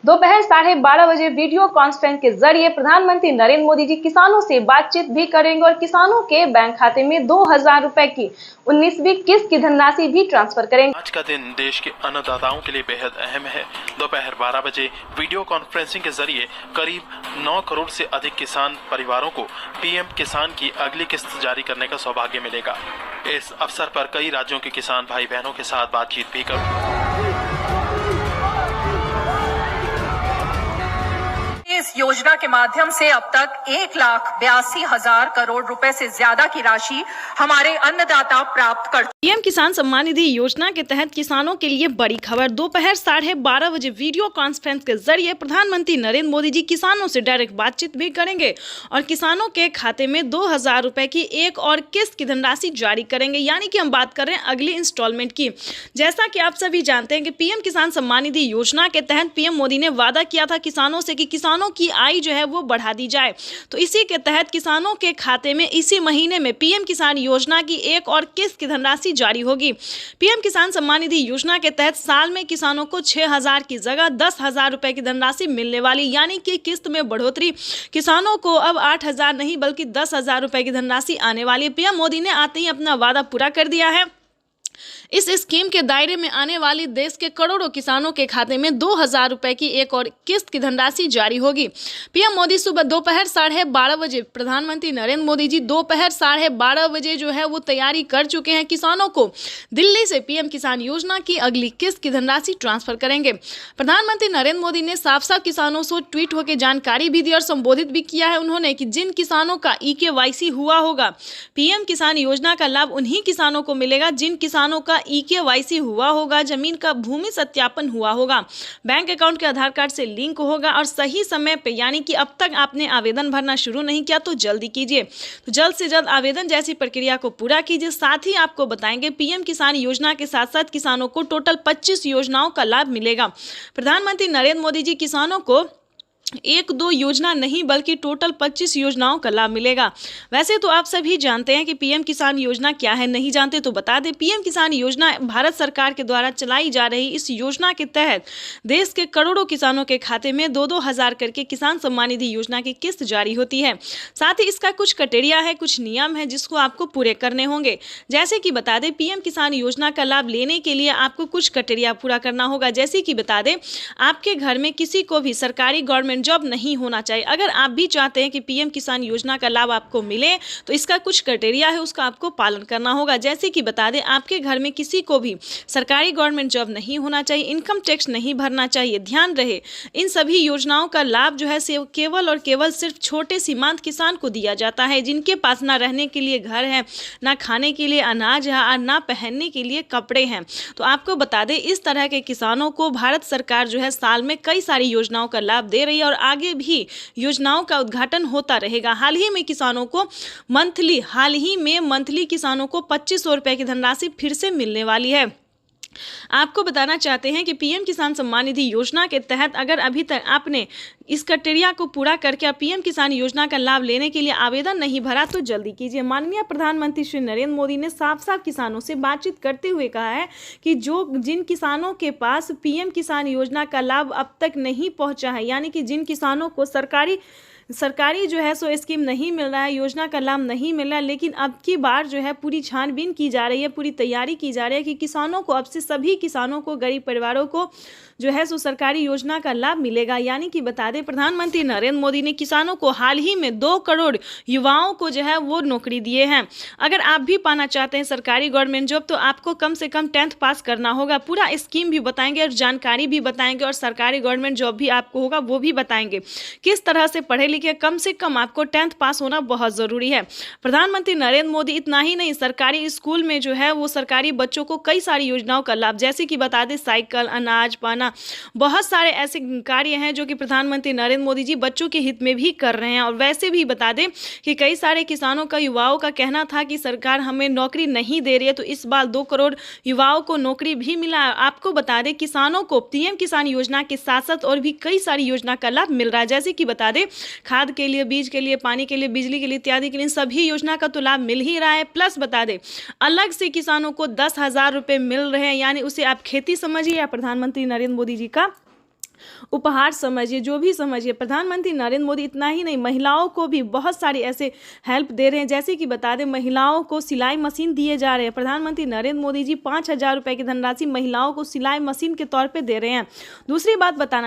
दोपहर 12:30 बजे video conference के जरिए प्रधानमंत्री नरेंद्र मोदी जी किसानों से बातचीत भी करेंगे और किसानों के बैंक खाते में 2,000 रुपए की 19वीं किस्त की धनराशि भी ट्रांसफर करेंगे। आज का दिन देश के अन्नदाताओं के लिए बेहद अहम है। दोपहर 12 बजे वीडियो कॉन्फ्रेंसिंग के जरिए करीब 9 करोड़ से अधिक किसान परिवारों को पीएम किसान की अगली किस्त जारी करने का सौभाग्य मिलेगा। इस अवसर पर कई राज्यों के किसान भाई बहनों के साथ बातचीत भी करूंगा। इस योजना के माध्यम से अब तक 1,82,000 करोड़ रुपए से ज्यादा की राशि हमारे अन्नदाता प्राप्त कर। पीएम किसान सम्मान निधि योजना के तहत किसानों के लिए बड़ी खबर। दोपहर 12:30 बजे वीडियो कॉन्फ्रेंस के जरिए प्रधानमंत्री नरेंद्र मोदी जी किसानों से डायरेक्ट बातचीत भी करेंगे और किसानों के खाते में 2,000 रुपए की एक और किस्त की धनराशि जारी करेंगे, यानी कि हम बात कर रहे हैं अगली इंस्टॉलमेंट की। जैसा कि आप सभी जानते हैं कि पीएम किसान सम्मान निधि योजना के तहत पीएम मोदी ने वादा किया था किसानों से कि किसानों की आय जो है वो बढ़ा दी जाए। तो इसी के तहत किसानों के खाते में इसी महीने में पीएम किसान योजना की एक और किस्त की धनराशि जारी होगी। पीएम किसान सम्मान निधि योजना के तहत साल में किसानों को 6,000 की जगह 10,000 रुपए की धनराशि मिलने वाली, यानी कि किस्त में बढ़ोतरी। किसानों को अब 8,000 नहीं बल्कि 10,000 रुपए की धनराशि आने वाली है। पीएम मोदी ने आते ही अपना वादा पूरा कर दिया है। इस स्कीम के दायरे में आने वाली देश के करोड़ों किसानों के खाते में 2,000 रुपए की एक और किस्त की धनराशि जारी होगी। पीएम मोदी सुबह दोपहर 12:30 बजे प्रधानमंत्री नरेंद्र मोदी जी दोपहर 12:30 बजे जो है वो तैयारी कर चुके हैं। किसानों को दिल्ली से पीएम किसान योजना की अगली किस्त की धनराशि ट्रांसफर करेंगे। प्रधानमंत्री नरेंद्र मोदी ने साफ साफ किसानों से ट्वीट होकर जानकारी भी दी और संबोधित भी किया है उन्होंने कि जिन किसानों का eKYC हुआ होगा, पीएम किसान योजना का लाभ उन्हीं किसानों को मिलेगा जिन किसानों का eKYC हुआ होगा, जमीन का भूमि सत्यापन हुआ होगा, बैंक अकाउंट के आधार कार्ड से लिंक होगा और सही समय पे, यानी कि अब तक आपने आवेदन भरना शुरू नहीं किया तो जल्दी कीजिए। तो जल्द से जल्द आवेदन जैसी प्रक्रिया को पूरा कीजिए। साथ ही आपको बताएंगे पीएम किसान योजना के साथ साथ किसानों को टोटल 25 योजनाओं का लाभ मिलेगा। प्रधानमंत्री नरेंद्र मोदी जी किसानों को 1-2 योजना नहीं बल्कि टोटल 25 योजनाओं का लाभ मिलेगा। वैसे तो आप सभी जानते हैं कि पीएम किसान योजना क्या है, नहीं जानते तो बता दें। पीएम किसान योजना भारत सरकार के द्वारा चलाई जा रही इस योजना के तहत देश के करोड़ों किसानों के खाते में 2-2 हज़ार करके किसान सम्मान निधि योजना की किस्त जारी होती है। साथ ही इसका कुछ क्राइटेरिया है, कुछ नियम है जिसको आपको पूरे करने होंगे। जैसे कि बता दें पीएम किसान योजना का लाभ लेने के लिए आपको कुछ क्राइटेरिया पूरा करना होगा। जैसे कि बता दें आपके घर में किसी को भी सरकारी गवर्नमेंट जॉब नहीं होना चाहिए। अगर आप भी चाहते हैं कि पीएम किसान योजना का लाभ आपको मिले तो इसका कुछ क्राइटेरिया है, उसका आपको पालन करना होगा। जैसे कि बता दें आपके घर में किसी को भी सरकारी गवर्नमेंट जॉब नहीं होना चाहिए, इनकम टैक्स नहीं भरना चाहिए। ध्यान रहे इन सभी योजनाओं का लाभ जो है केवल और केवल सिर्फ छोटे सीमांत किसान को दिया जाता है, जिनके पास ना रहने के लिए घर है, ना खाने के लिए अनाज है और ना पहनने के लिए कपड़े हैं। तो आपको बता दें इस तरह के किसानों को भारत सरकार जो है साल में कई सारी योजनाओं का लाभ दे रही है और आगे भी योजनाओं का उद्घाटन होता रहेगा। हाल ही में मंथली किसानों को 2,500 रुपए की धनराशि फिर से मिलने वाली है। आपको बताना चाहते हैं कि पीएम किसान सम्मान निधि योजना के तहत अगर अभी तक आपने इस क्राइटेरिया को पूरा करके पीएम किसान योजना का लाभ लेने के लिए आवेदन नहीं भरा तो जल्दी कीजिए। माननीय प्रधानमंत्री श्री नरेंद्र मोदी ने साफ साफ किसानों से बातचीत करते हुए कहा है कि जिन किसानों के पास पीएम किसान योजना का लाभ अब तक नहीं पहुंचा है, यानी कि जिन किसानों को सरकारी जो है सो स्कीम नहीं मिल रहा है, योजना का लाभ नहीं मिल रहा है, लेकिन अब की बार जो है पूरी छानबीन की जा रही है, पूरी तैयारी की जा रही है कि किसानों को अब से सभी किसानों को, गरीब परिवारों को जो है सो सरकारी योजना का लाभ मिलेगा। यानी कि बता दें प्रधानमंत्री नरेंद्र मोदी ने किसानों को हाल ही में 2 करोड़ युवाओं को जो है वो नौकरी दिए हैं। अगर आप भी पाना चाहते हैं सरकारी गवर्नमेंट जॉब तो आपको कम से कम 10th पास करना होगा। पूरा स्कीम भी बताएंगे और जानकारी भी बताएंगे और सरकारी गवर्नमेंट जॉब भी आपको होगा वो भी बताएंगे। किस तरह से पढ़े लिखे, कम से कम आपको 10th पास होना बहुत ज़रूरी है। प्रधानमंत्री नरेंद्र मोदी इतना ही नहीं, सरकारी स्कूल में जो है वो सरकारी बच्चों को कई सारी योजनाओं का लाभ, जैसे कि बता दें साइकिल, अनाज, पाना, बहुत सारे ऐसे कार्य हैं जो कि प्रधानमंत्री नरेंद्र मोदी जी बच्चों के हित में भी कर रहे हैं। और वैसे भी बता दें कि कई सारे किसानों का, युवाओं का कहना था कि सरकार हमें नौकरी नहीं दे रही है, तो इस बार 2 करोड़ युवाओं को नौकरी भी मिला। आपको बता दें किसानों को पीएम किसान योजना के साथ साथ और भी कई सारी योजना का लाभ मिल रहा है। जैसे कि बता दें खाद के लिए, बीज के लिए, पानी के लिए, बिजली के लिए इत्यादि के लिए सभी योजना का तो लाभ मिल ही रहा है। प्लस बता दें अलग से किसानों को 10,000 रुपए मिल रहे हैं, यानी उसे आप खेती समझिए या प्रधानमंत्री नरेंद्र मोदी जी का उपहार समझिए, जो भी समझिए, प्रधानमंत्री नरेंद्र मोदी इतना ही नहीं, महिलाओं को भी बहुत सारी ऐसे हेल्प दे रहे हैं। जैसे कि बता दें, महिलाओं को सिलाई मशीन दिए जा रहे हैं। प्रधानमंत्री नरेंद्र मोदी जी 5,000 रुपये की धनराशि महिलाओं को सिलाई मशीन के तौर पे दे रहे हैं। दूसरी बात बताना